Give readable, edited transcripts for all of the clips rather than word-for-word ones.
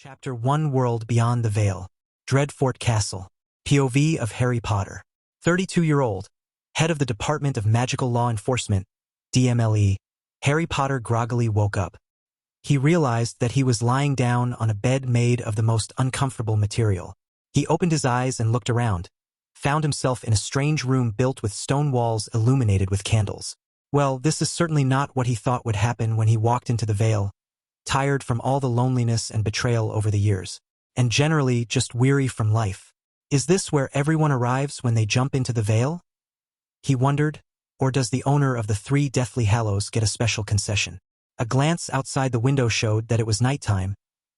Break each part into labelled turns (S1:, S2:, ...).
S1: Chapter 1 World Beyond the Veil. Dreadfort Castle. POV of Harry Potter. 32-year-old, head of the Department of Magical Law Enforcement, DMLE, Harry Potter groggily woke up. He realized that he was lying down on a bed made of the most uncomfortable material. He opened his eyes and looked around, found himself in a strange room built with stone walls illuminated with candles. Well, this is certainly not what he thought would happen when he walked into the Vale, tired from all the loneliness and betrayal over the years, and generally just weary from life. Is this where everyone arrives when they jump into the Vale? He wondered, or does the owner of the 3 Deathly Hallows get a special concession? A glance outside the window showed that it was nighttime,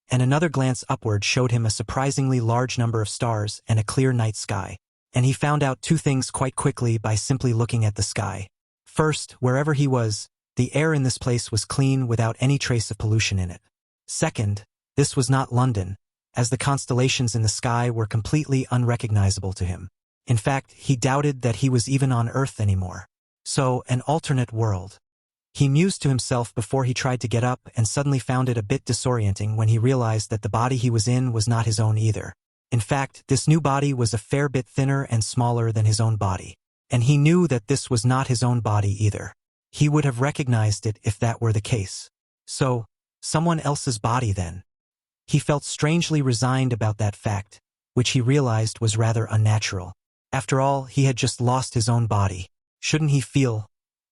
S1: and another glance upward showed him a surprisingly large number of stars and a clear night sky. And he found out 2 things quite quickly by simply looking at the sky. First, wherever he was, the air in this place was clean without any trace of pollution in it. Second, this was not London, as the constellations in the sky were completely unrecognizable to him. In fact, he doubted that he was even on Earth anymore. So, an alternate world. He mused to himself before he tried to get up and suddenly found it a bit disorienting when he realized that the body he was in was not his own either. In fact, this new body was a fair bit thinner and smaller than his own body. And he knew that this was not his own body either. He would have recognized it if that were the case. So, someone else's body then. He felt strangely resigned about that fact, which he realized was rather unnatural. After all, he had just lost his own body. Shouldn't he feel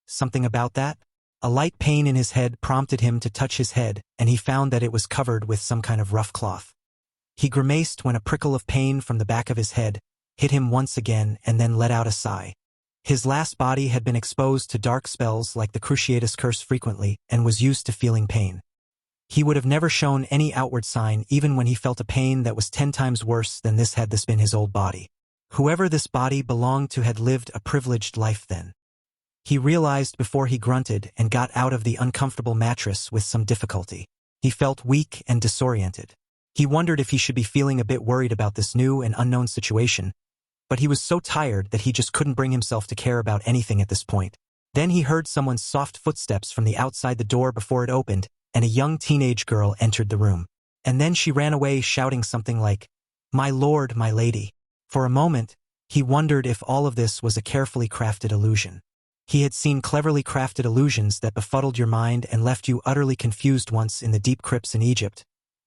S1: something about that? A light pain in his head prompted him to touch his head, and he found that it was covered with some kind of rough cloth. He grimaced when a prickle of pain from the back of his head hit him once again and then let out a sigh. His last body had been exposed to dark spells like the Cruciatus Curse frequently and was used to feeling pain. He would have never shown any outward sign even when he felt a pain that was 10 times worse than this had this been his old body. Whoever this body belonged to had lived a privileged life then. He realized before he grunted and got out of the uncomfortable mattress with some difficulty. He felt weak and disoriented. He wondered if he should be feeling a bit worried about this new and unknown situation, but he was so tired that he just couldn't bring himself to care about anything at this point. Then he heard someone's soft footsteps from the outside the door before it opened, and a young teenage girl entered the room. And then she ran away shouting something like, "My lord, my lady." For a moment, he wondered if all of this was a carefully crafted illusion. He had seen cleverly crafted illusions that befuddled your mind and left you utterly confused once in the deep crypts in Egypt,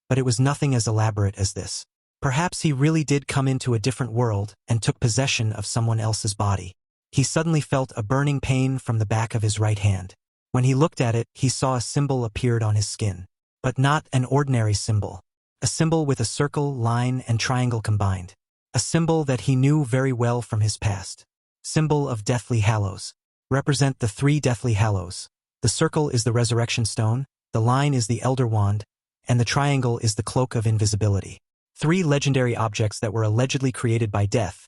S1: but it was nothing as elaborate as this. Perhaps he really did come into a different world and took possession of someone else's body. He suddenly felt a burning pain from the back of his right hand. When he looked at it, he saw a symbol appeared on his skin. But not an ordinary symbol. A symbol with a circle, line, and triangle combined. A symbol that he knew very well from his past. Symbol of Deathly Hallows. Represent the 3 Deathly Hallows. The circle is the Resurrection Stone, the line is the Elder Wand, and the triangle is the Cloak of Invisibility. 3 legendary objects that were allegedly created by death,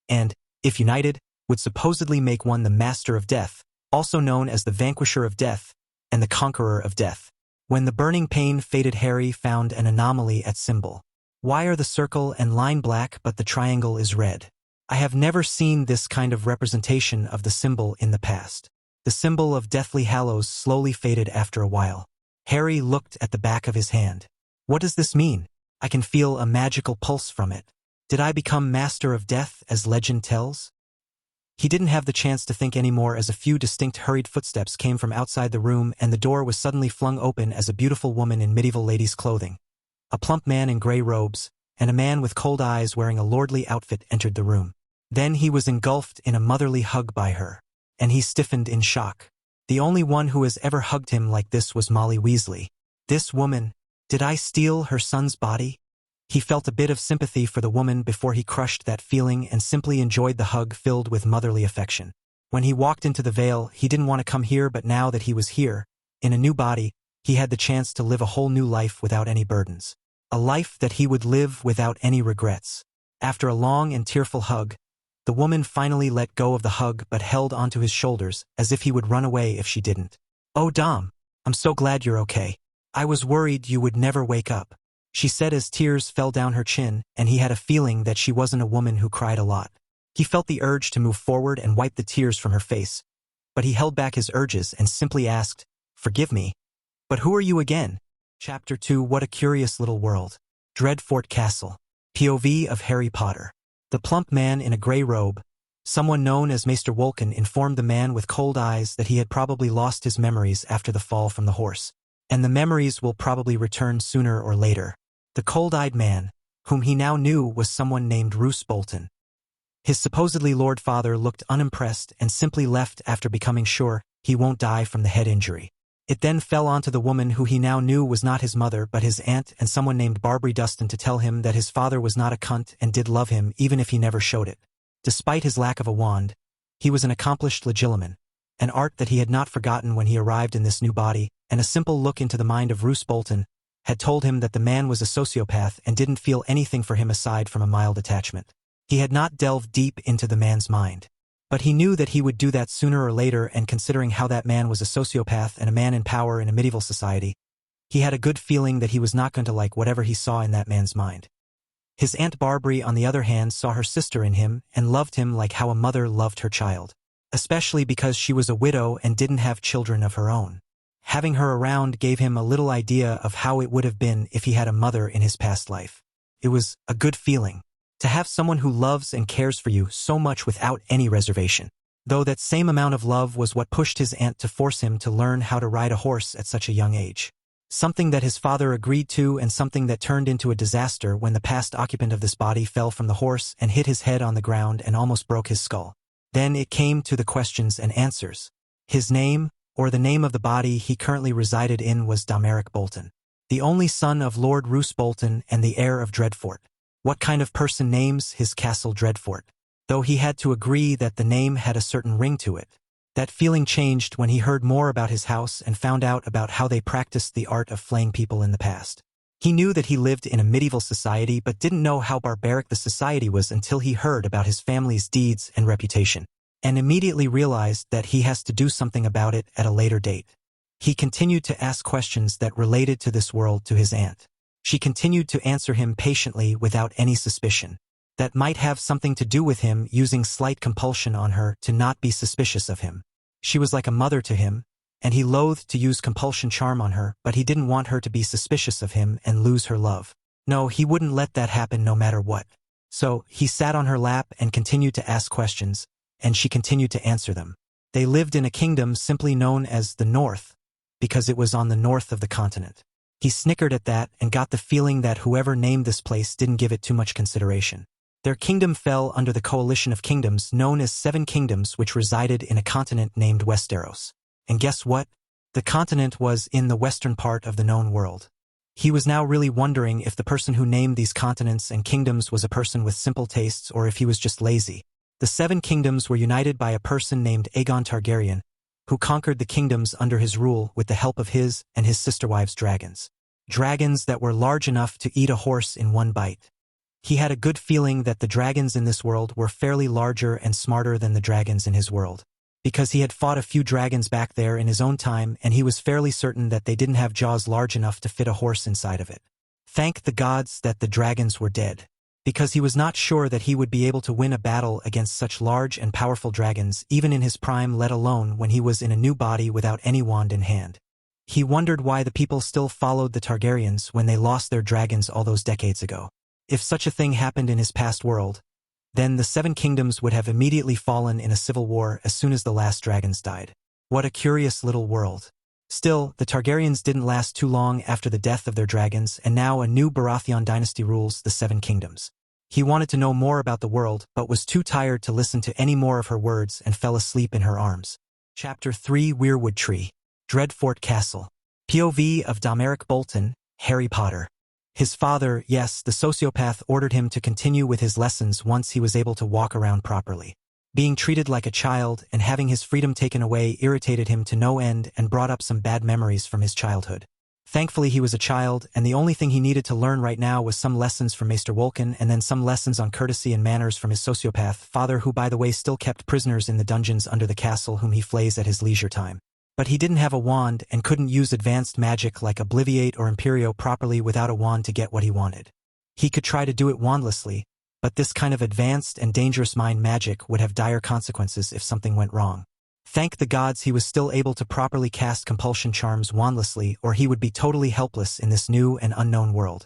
S1: and, if united, would supposedly make one the Master of Death, also known as the Vanquisher of Death, and the Conqueror of Death. When the burning pain faded, Harry found an anomaly at symbol. Why are the circle and line black but the triangle is red? I have never seen this kind of representation of the symbol in the past. The symbol of Deathly Hallows slowly faded after a while. Harry looked at the back of his hand. What does this mean? I can feel a magical pulse from it. Did I become Master of Death, as legend tells? He didn't have the chance to think anymore as a few distinct hurried footsteps came from outside the room and the door was suddenly flung open as a beautiful woman in medieval lady's clothing, a plump man in gray robes, and a man with cold eyes wearing a lordly outfit entered the room. Then he was engulfed in a motherly hug by her, and he stiffened in shock. The only one who has ever hugged him like this was Molly Weasley. This woman, did I steal her son's body? He felt a bit of sympathy for the woman before he crushed that feeling and simply enjoyed the hug filled with motherly affection. When he walked into the Vale, he didn't want to come here, but now that he was here, in a new body, he had the chance to live a whole new life without any burdens. A life that he would live without any regrets. After a long and tearful hug, the woman finally let go of the hug but held onto his shoulders as if he would run away if she didn't. "Oh, Dom, I'm so glad you're okay. I was worried you would never wake up," she said as tears fell down her chin, and he had a feeling that she wasn't a woman who cried a lot. He felt the urge to move forward and wipe the tears from her face, but he held back his urges and simply asked, "Forgive me, but who are you again?" Chapter 2 What a curious little world. Dreadfort Castle. POV of Harry Potter. The plump man in a grey robe, someone known as Maester Wolken, informed the man with cold eyes that he had probably lost his memories after the fall from the horse, and the memories will probably return sooner or later. The cold-eyed man, whom he now knew was someone named Roose Bolton. His supposedly Lord Father looked unimpressed and simply left after becoming sure he won't die from the head injury. It then fell onto the woman who he now knew was not his mother but his aunt and someone named Barbary Dustin to tell him that his father was not a cunt and did love him even if he never showed it. Despite his lack of a wand, he was an accomplished legillaman, an art that he had not forgotten when he arrived in this new body, and a simple look into the mind of Roose Bolton had told him that the man was a sociopath and didn't feel anything for him aside from a mild attachment. He had not delved deep into the man's mind, but he knew that he would do that sooner or later, and considering how that man was a sociopath and a man in power in a medieval society, he had a good feeling that he was not going to like whatever he saw in that man's mind. His Aunt Barbary, on the other hand, saw her sister in him and loved him like how a mother loved her child, especially because she was a widow and didn't have children of her own. Having her around gave him a little idea of how it would have been if he had a mother in his past life. It was a good feeling to have someone who loves and cares for you so much without any reservation. Though that same amount of love was what pushed his aunt to force him to learn how to ride a horse at such a young age. Something that his father agreed to and something that turned into a disaster when the past occupant of this body fell from the horse and hit his head on the ground and almost broke his skull. Then it came to the questions and answers. His name, or the name of the body he currently resided in, was Domeric Bolton, the only son of Lord Roose Bolton and the heir of Dreadfort. What kind of person names his castle Dreadfort? Though he had to agree that the name had a certain ring to it. That feeling changed when he heard more about his house and found out about how they practiced the art of flaying people in the past. He knew that he lived in a medieval society but didn't know how barbaric the society was until he heard about his family's deeds and reputation, and immediately realized that he has to do something about it at a later date. He continued to ask questions that related to this world to his aunt. She continued to answer him patiently without any suspicion. That might have something to do with him using slight compulsion on her to not be suspicious of him. She was like a mother to him, and he loathed to use compulsion charm on her, but he didn't want her to be suspicious of him and lose her love. No, he wouldn't let that happen no matter what. So, he sat on her lap and continued to ask questions, and she continued to answer them. They lived in a kingdom simply known as the North, because it was on the north of the continent. He snickered at that and got the feeling that whoever named this place didn't give it too much consideration. Their kingdom fell under the coalition of kingdoms known as Seven Kingdoms, which resided in a continent named Westeros. And guess what? The continent was in the western part of the known world. He was now really wondering if the person who named these continents and kingdoms was a person with simple tastes or if he was just lazy. The Seven Kingdoms were united by a person named Aegon Targaryen, who conquered the kingdoms under his rule with the help of his and his sister-wives' dragons. Dragons that were large enough to eat a horse in one bite. He had a good feeling that the dragons in this world were fairly larger and smarter than the dragons in his world, because he had fought a few dragons back there in his own time, and he was fairly certain that they didn't have jaws large enough to fit a horse inside of it. Thank the gods that the dragons were dead, because he was not sure that he would be able to win a battle against such large and powerful dragons even in his prime, let alone when he was in a new body without any wand in hand. He wondered why the people still followed the Targaryens when they lost their dragons all those decades ago. If such a thing happened in his past world, then the Seven Kingdoms would have immediately fallen in a civil war as soon as the last dragons died. What a curious little world. Still, the Targaryens didn't last too long after the death of their dragons, and now a new Baratheon dynasty rules the Seven Kingdoms. He wanted to know more about the world, but was too tired to listen to any more of her words and fell asleep in her arms. Chapter 3: Weirwood Tree. Dreadfort Castle. POV of Domeric Bolton, Harry Potter. His father, yes, the sociopath, ordered him to continue with his lessons once he was able to walk around properly. Being treated like a child and having his freedom taken away irritated him to no end and brought up some bad memories from his childhood. Thankfully he was a child, and the only thing he needed to learn right now was some lessons from Maester Wolken and then some lessons on courtesy and manners from his sociopath father, who by the way still kept prisoners in the dungeons under the castle whom he flays at his leisure time. But he didn't have a wand and couldn't use advanced magic like Obliviate or Imperio properly without a wand to get what he wanted. He could try to do it wandlessly, but this kind of advanced and dangerous mind magic would have dire consequences if something went wrong. Thank the gods he was still able to properly cast compulsion charms wandlessly, or he would be totally helpless in this new and unknown world.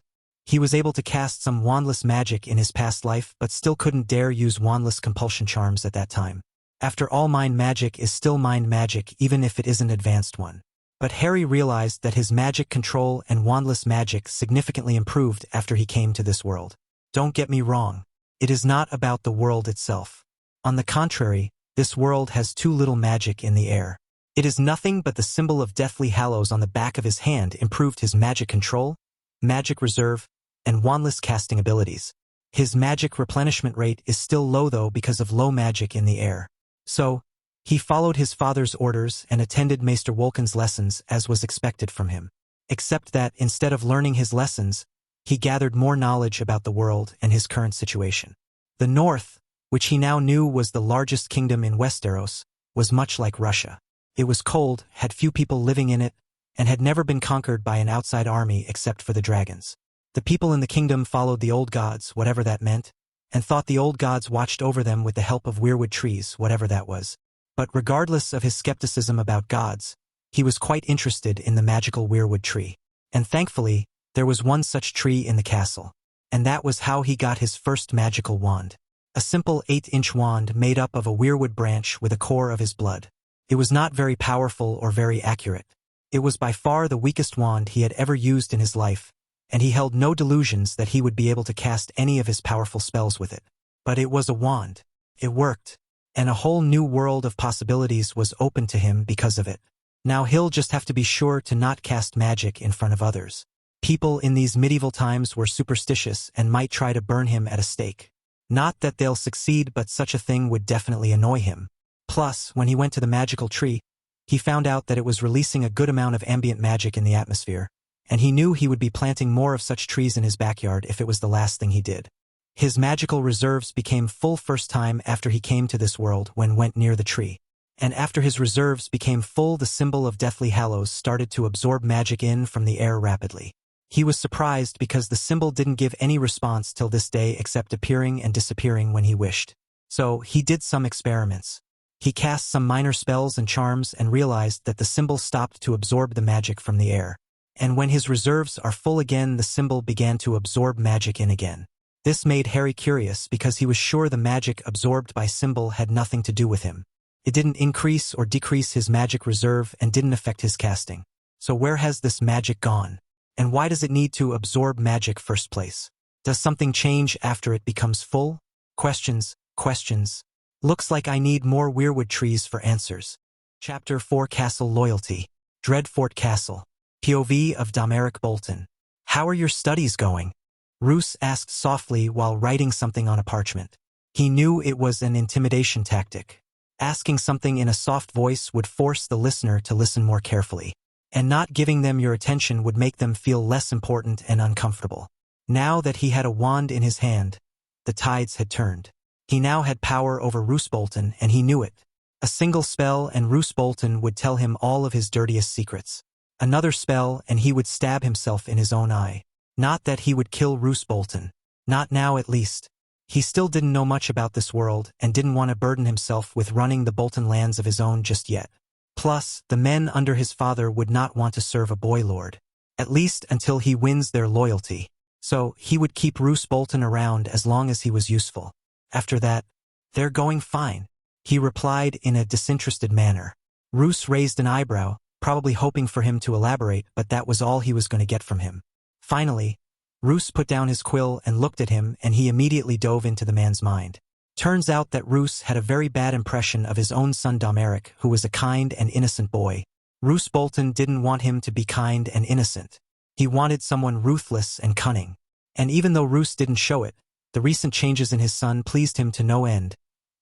S1: He was able to cast some wandless magic in his past life but still couldn't dare use wandless compulsion charms at that time. After all, mind magic is still mind magic even if it isn't advanced one. But Harry realized that his magic control and wandless magic significantly improved after he came to this world. Don't get me wrong. It is not about the world itself. On the contrary, this world has too little magic in the air. It is nothing but the symbol of Deathly Hallows on the back of his hand improved his magic control, magic reserve, and wandless casting abilities. His magic replenishment rate is still low though because of low magic in the air. So, he followed his father's orders and attended Maester Wolken's lessons as was expected from him. Except that, instead of learning his lessons, he gathered more knowledge about the world and his current situation. The North, which he now knew was the largest kingdom in Westeros, was much like Russia. It was cold, had few people living in it, and had never been conquered by an outside army except for the dragons. The people in the kingdom followed the old gods, whatever that meant, and thought the old gods watched over them with the help of weirwood trees, whatever that was. But regardless of his skepticism about gods, he was quite interested in the magical weirwood tree. And thankfully, there was one such tree in the castle. And that was how he got his first magical wand. A simple 8-inch wand made up of a weirwood branch with a core of his blood. It was not very powerful or very accurate. It was by far the weakest wand he had ever used in his life, and he held no delusions that he would be able to cast any of his powerful spells with it. But it was a wand. It worked. And a whole new world of possibilities was open to him because of it. Now he'll just have to be sure to not cast magic in front of others. People in these medieval times were superstitious and might try to burn him at a stake. Not that they'll succeed, but such a thing would definitely annoy him. Plus, when he went to the magical tree, he found out that it was releasing a good amount of ambient magic in the atmosphere, and he knew he would be planting more of such trees in his backyard if it was the last thing he did. His magical reserves became full first time after he came to this world when went near the tree. And after his reserves became full, the symbol of Deathly Hallows started to absorb magic in from the air rapidly. He was surprised because the symbol didn't give any response till this day except appearing and disappearing when he wished. So, he did some experiments. He cast some minor spells and charms and realized that the symbol stopped to absorb the magic from the air. And when his reserves are full again, the symbol began to absorb magic in again. This made Harry curious because he was sure the magic absorbed by symbol had nothing to do with him. It didn't increase or decrease his magic reserve and didn't affect his casting. So where has this magic gone? And why does it need to absorb magic first place? Does something change after it becomes full? Questions, questions. Looks like I need more weirwood trees for answers. Chapter 4 Castle Loyalty. Dreadfort Castle. POV of Domeric Bolton. How are your studies going? Roose asked softly while writing something on a parchment. He knew it was an intimidation tactic. Asking something in a soft voice would force the listener to listen more carefully. And not giving them your attention would make them feel less important and uncomfortable. Now that he had a wand in his hand, the tides had turned. He now had power over Roose Bolton, and he knew it. A single spell and Roose Bolton would tell him all of his dirtiest secrets. Another spell and he would stab himself in his own eye. Not that he would kill Roose Bolton. Not now, at least. He still didn't know much about this world and didn't want to burden himself with running the Bolton lands of his own just yet. Plus, the men under his father would not want to serve a boy lord. At least until he wins their loyalty. So, he would keep Roose Bolton around as long as he was useful. After that, they're going fine, he replied in a disinterested manner. Roose raised an eyebrow, probably hoping for him to elaborate, but that was all he was going to get from him. Finally, Roose put down his quill and looked at him, and he immediately dove into the man's mind. Turns out that Roose had a very bad impression of his own son Domeric, who was a kind and innocent boy. Roose Bolton didn't want him to be kind and innocent. He wanted someone ruthless and cunning. And even though Roose didn't show it, the recent changes in his son pleased him to no end,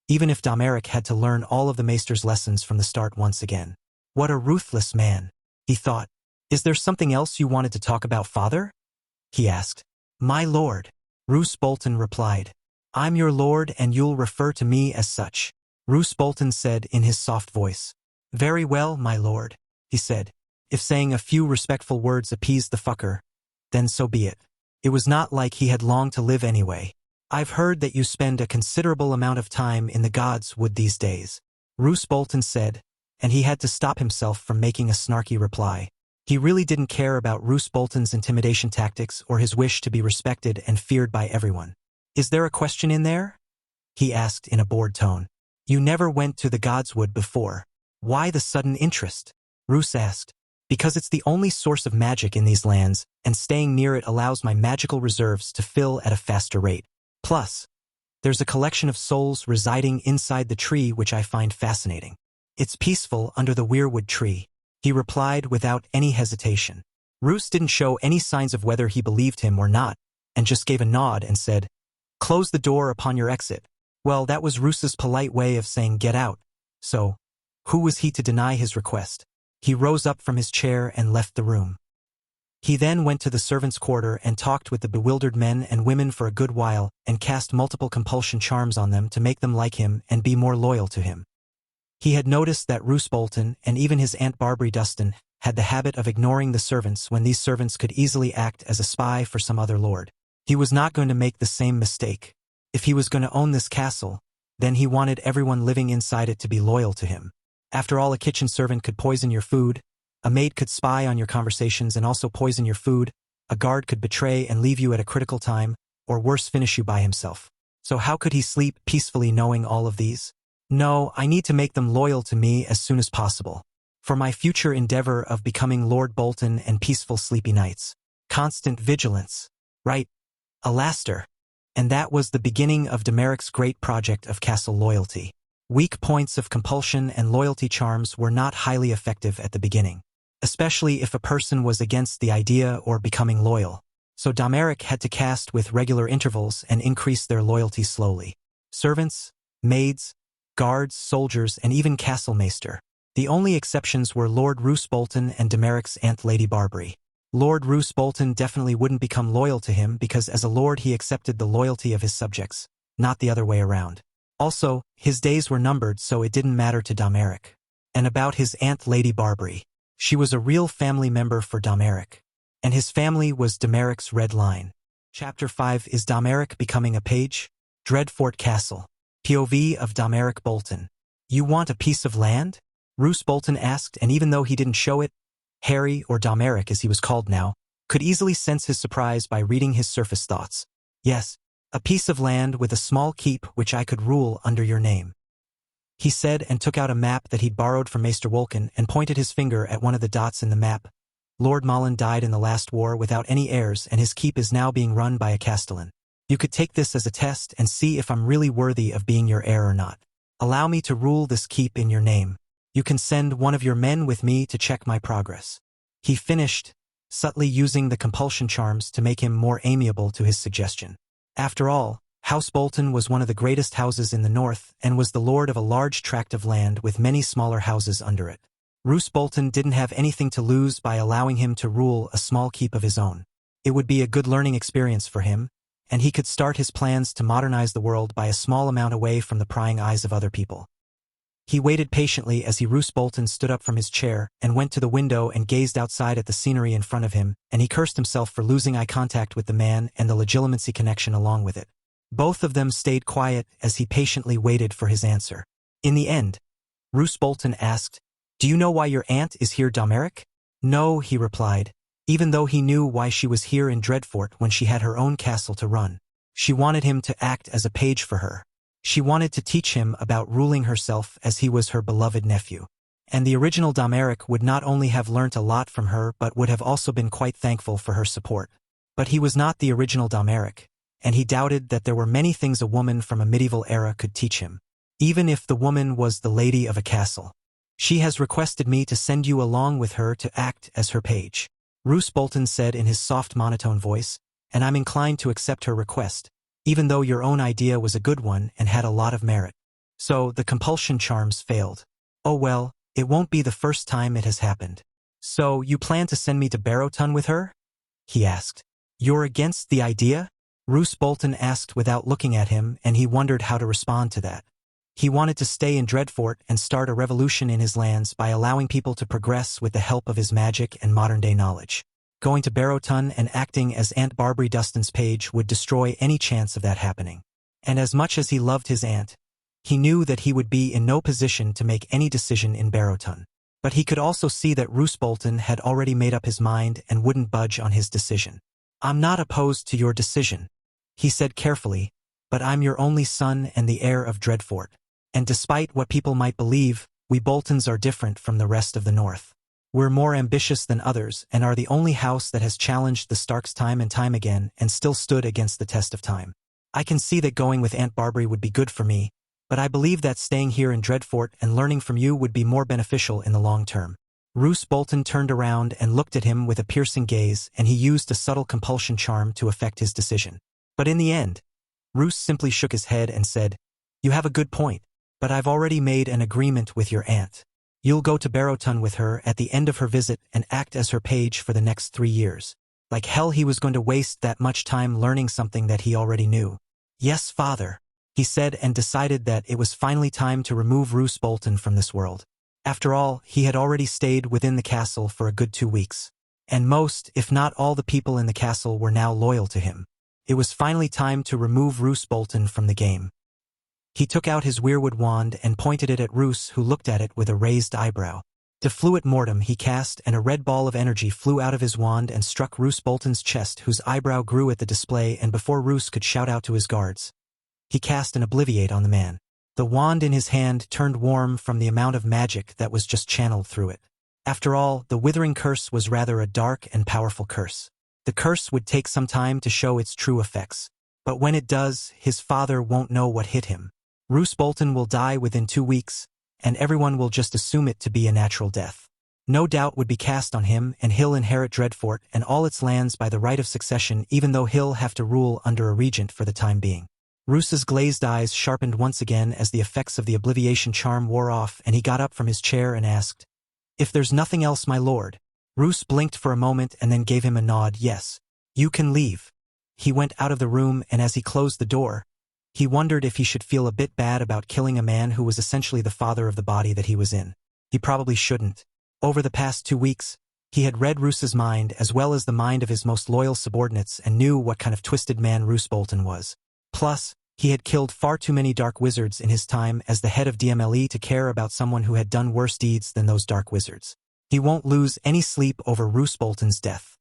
S1: even if Domeric had to learn all of the Maester's lessons from the start once again. What a ruthless man, he thought. Is there something else you wanted to talk about, father? He asked. My lord, Roose Bolton replied. I'm your lord and you'll refer to me as such, Roose Bolton said in his soft voice. Very well, my lord, he said. If saying a few respectful words appeased the fucker, then so be it. It was not like he had long to live anyway. I've heard that you spend a considerable amount of time in the gods' wood these days, Roose Bolton said, and he had to stop himself from making a snarky reply. He really didn't care about Roose Bolton's intimidation tactics or his wish to be respected and feared by everyone. "Is there a question in there?" he asked in a bored tone. "You never went to the Godswood before. Why the sudden interest?" Roose asked. "Because it's the only source of magic in these lands, and staying near it allows my magical reserves to fill at a faster rate. Plus, there's a collection of souls residing inside the tree which I find fascinating. It's peaceful under the weirwood tree," he replied without any hesitation. Roose didn't show any signs of whether he believed him or not, and just gave a nod and said, "Close the door upon your exit." Well, that was Roose's polite way of saying get out. So, who was he to deny his request? He rose up from his chair and left the room. He then went to the servants' quarter and talked with the bewildered men and women for a good while and cast multiple compulsion charms on them to make them like him and be more loyal to him. He had noticed that Roose Bolton and even his Aunt Barbary Dustin had the habit of ignoring the servants when these servants could easily act as a spy for some other lord. He was not going to make the same mistake. If he was going to own this castle, then he wanted everyone living inside it to be loyal to him. After all, a kitchen servant could poison your food, a maid could spy on your conversations and also poison your food, a guard could betray and leave you at a critical time, or worse, finish you by himself. So how could he sleep peacefully knowing all of these? No, I need to make them loyal to me as soon as possible. For my future endeavor of becoming Lord Bolton and peaceful sleepy nights. Constant vigilance. Right. Alastair. And that was the beginning of Demeric's great project of castle loyalty. Weak points of compulsion and loyalty charms were not highly effective at the beginning, especially if a person was against the idea or becoming loyal. So Demeric had to cast with regular intervals and increase their loyalty slowly. Servants, maids, guards, soldiers, and even castle maester. The only exceptions were Lord Roose Bolton and Demeric's Aunt Lady Barbary. Lord Roose Bolton definitely wouldn't become loyal to him because as a lord he accepted the loyalty of his subjects, not the other way around. Also, his days were numbered, so it didn't matter to Demeric. And about his Aunt Lady Barbary. She was a real family member for Demeric. And his family was Demeric's red line. Chapter 5 Is Demeric becoming a page? Dreadfort Castle. POV of Demeric Bolton. "You want a piece of land?" Roose Bolton asked, and even though he didn't show it, Harry, or Demeric as he was called now, could easily sense his surprise by reading his surface thoughts. "Yes. A piece of land with a small keep which I could rule under your name," he said, and took out a map that he'd borrowed from Maester Wolken and pointed his finger at one of the dots in the map. "Lord Malin died in the last war without any heirs, and his keep is now being run by a castellan. You could take this as a test and see if I'm really worthy of being your heir or not. Allow me to rule this keep in your name. You can send one of your men with me to check my progress." He finished, subtly using the compulsion charms to make him more amiable to his suggestion. After all, House Bolton was one of the greatest houses in the north and was the lord of a large tract of land with many smaller houses under it. Roose Bolton didn't have anything to lose by allowing him to rule a small keep of his own. It would be a good learning experience for him, and he could start his plans to modernize the world by a small amount away from the prying eyes of other people. He waited patiently as Roose Bolton stood up from his chair and went to the window and gazed outside at the scenery in front of him, and he cursed himself for losing eye contact with the man and the legitimacy connection along with it. Both of them stayed quiet as he patiently waited for his answer. In the end, Roose Bolton asked, "Do you know why your aunt is here, Demeric?" "No," he replied, even though he knew why she was here in Dreadfort when she had her own castle to run. She wanted him to act as a page for her. She wanted to teach him about ruling herself as he was her beloved nephew. And the original Demeric would not only have learnt a lot from her but would have also been quite thankful for her support. But he was not the original Demeric, and he doubted that there were many things a woman from a medieval era could teach him, even if the woman was the lady of a castle. "She has requested me to send you along with her to act as her page," Roose Bolton said in his soft monotone voice, "and I'm inclined to accept her request, even though your own idea was a good one and had a lot of merit." So the compulsion charms failed. "Oh well, it won't be the first time it has happened." "So you plan to send me to Barrowton with her?" he asked. "You're against the idea?" Roose Bolton asked without looking at him, and he wondered how to respond to that. He wanted to stay in Dreadfort and start a revolution in his lands by allowing people to progress with the help of his magic and modern-day knowledge. Going to Barrowton and acting as Aunt Barbary Dustin's page would destroy any chance of that happening. And as much as he loved his aunt, he knew that he would be in no position to make any decision in Barrowton. But he could also see that Roose Bolton had already made up his mind and wouldn't budge on his decision. "I'm not opposed to your decision," he said carefully, "but I'm your only son and the heir of Dreadfort. And despite what people might believe, we Boltons are different from the rest of the North. We're more ambitious than others and are the only house that has challenged the Starks time and time again and still stood against the test of time. I can see that going with Aunt Barbary would be good for me, but I believe that staying here in Dreadfort and learning from you would be more beneficial in the long term." Roose Bolton turned around and looked at him with a piercing gaze, and he used a subtle compulsion charm to effect his decision. But in the end, Roose simply shook his head and said, "You have a good point, but I've already made an agreement with your aunt. You'll go to Barrowton with her at the end of her visit and act as her page for the next 3 years. Like hell he was going to waste that much time learning something that he already knew. "Yes, father," he said, and decided that it was finally time to remove Roose Bolton from this world. After all, he had already stayed within the castle for a good 2 weeks. And most, if not all the people in the castle were now loyal to him. It was finally time to remove Roose Bolton from the game. He took out his weirwood wand and pointed it at Roose, who looked at it with a raised eyebrow. Defluit mortem he cast, and a red ball of energy flew out of his wand and struck Roose Bolton's chest, whose eyebrow grew at the display, and before Roose could shout out to his guards, he cast an obliviate on the man. The wand in his hand turned warm from the amount of magic that was just channeled through it. After all, the withering curse was rather a dark and powerful curse. The curse would take some time to show its true effects, but when it does, his father won't know what hit him. Roose Bolton will die within 2 weeks, and everyone will just assume it to be a natural death. No doubt would be cast on him, and he'll inherit Dreadfort and all its lands by the right of succession, even though he'll have to rule under a regent for the time being. Roose's glazed eyes sharpened once again as the effects of the obliviation charm wore off, and he got up from his chair and asked, "If there's nothing else, my lord." Roose blinked for a moment and then gave him a nod. "Yes, you can leave." He went out of the room, and as he closed the door, he wondered if he should feel a bit bad about killing a man who was essentially the father of the body that he was in. He probably shouldn't. Over the past 2 weeks, he had read Roose's mind as well as the mind of his most loyal subordinates and knew what kind of twisted man Roose Bolton was. Plus, he had killed far too many dark wizards in his time as the head of DMLE to care about someone who had done worse deeds than those dark wizards. He won't lose any sleep over Roose Bolton's death.